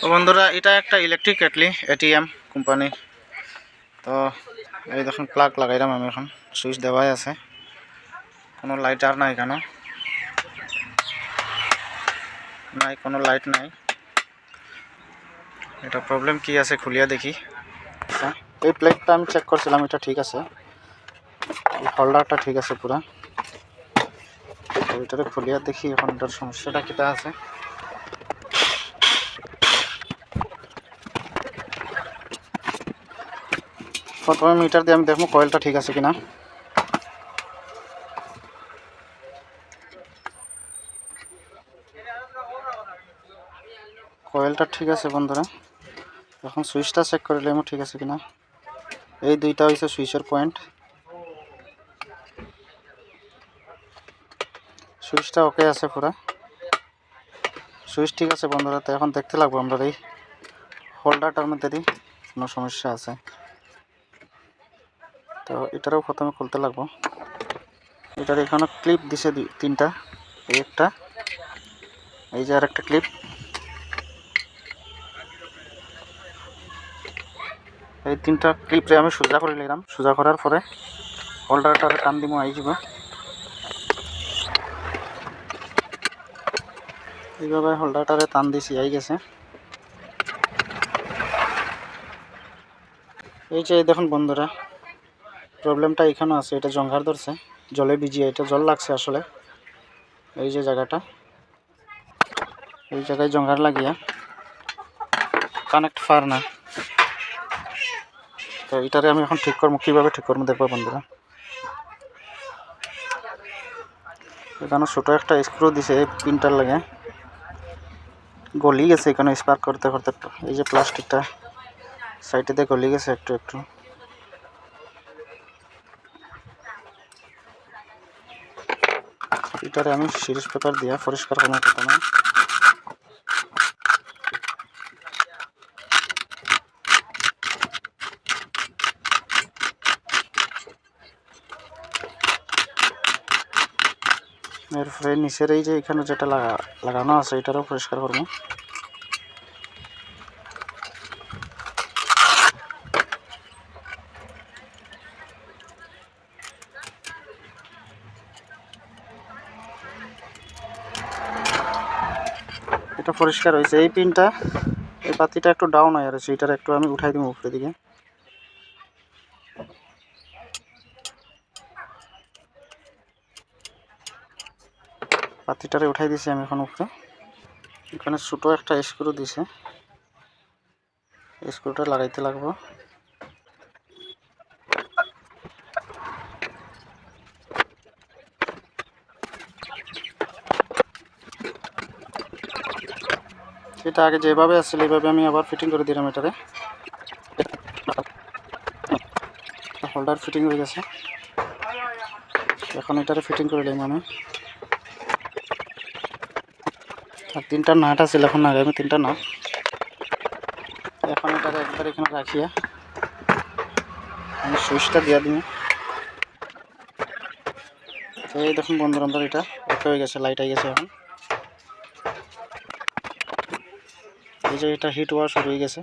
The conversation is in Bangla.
তো বন্ধুরা, এটা একটা ইলেকট্রিক কেটলি এটিএম কোম্পানির। তো এই দেখুন প্লাগ লাগাইলাম আমি, এখন সুইচ দেওয়াই আছে, কোনো লাইট আর নাই, কেন নাই, কোনো লাইট নাই। এটা প্রবলেম কি আছে খুলিয়া দেখি। আচ্ছা, এই প্লেটটা আমি চেক করছিলাম, এটা ঠিক আছে, এই হোল্ডারটা ঠিক আছে পুরা। তো এটারে খুলিয়া দেখি এখন এটার সমস্যাটা কিটা আছে। প্রথমে মিটার দিয়ে আমি দেখবো কয়েলটা ঠিক আছে কিনা। কয়েলটা ঠিক আছে বন্ধুরা, এখন সুইচটা চেক করে নিলাম ঠিক আছে কিনা। এই দুইটা হয়েছে সুইচের পয়েন্ট, সুইচটা ওকে আছে পুরা, সুইচ ঠিক আছে বন্ধুরা। তো এখন দেখতে লাগবো আমরা এই হোল্ডারটার মধ্যে দিয়ে কোনো সমস্যা আছে। তো এটারও প্রথমে খুলতে লাগবো। এটার এখানে ক্লিপ দিছে তিনটা, এই একটা, এই যে আর একটা ক্লিপ। এই তিনটা ক্লিপরে আমি সোজা করে নিলাম, সোজা করার পরে হোল্ডারটার টান দিব, আই যাব। এইভাবে হোল্ডারটারে টান দিছি, আই গেছে। এই যে দেখুন বন্ধুরা, প্রবলেমটা এখানে আছে, এটা জঙ্ঘার ধরছে, জলে ভিজিয়ে, এটা জল লাগছে আসলে। এই যে জায়গাটা, এই জায়গায় জঙ্ঘার লাগিয়া কানেক্ট ফার না। তো এটারে আমি এখন ঠিক করবো, কীভাবে ঠিক করবো দেখবো বন্ধুরা। এখানে ছোটো একটা স্ক্রু দিছে এই পিনটার লাগে, গলি গেছে এখানে স্পার্ক করতে করতে। এই যে প্লাস্টিকটা সাইডে দিয়ে গলি গেছে একটু একটু। এটারে আমি সিরিজ পেপার দিয়ে পরিষ্কার করবো প্রথমে। এরপরে নিচের এই যে এখানে যেটা লাগানো আছে এটারও পরিষ্কার করবো। এটা পরিষ্কার হয়েছে। এই পিনটা, এই পাতিটা একটু ডাউন হয়ে আছে, এটার একটু আমি উঠাই দিব উপরের দিকে। পাতিটারে উঠাই দিছি আমি এখন উপরে। এখানে ছোটো একটা স্ক্রু দিছে, স্ক্রুটা লাগাইতে লাগবো। এটা আগে যেভাবে আসছিল এইভাবে আমি আবার ফিটিং করে দিলাম। এটারে হোল্ডার ফিটিং হয়ে গেছে, এখন এটারে ফিটিং করে নিলাম আমি। আর তিনটা নাট আছে, এখন আগে আমি তিনটা নাট, এখন এটারে একবার এখানে রাখিয়া আমি সুইচটা দিয়ে দিই। তো এই দেখুন বন্ধুরা, এটা ওকে হয়ে গেছে, লাইট হয়ে গেছে এখন। এই যে এটা হিট হওয়া শুরু হয়ে গেছে।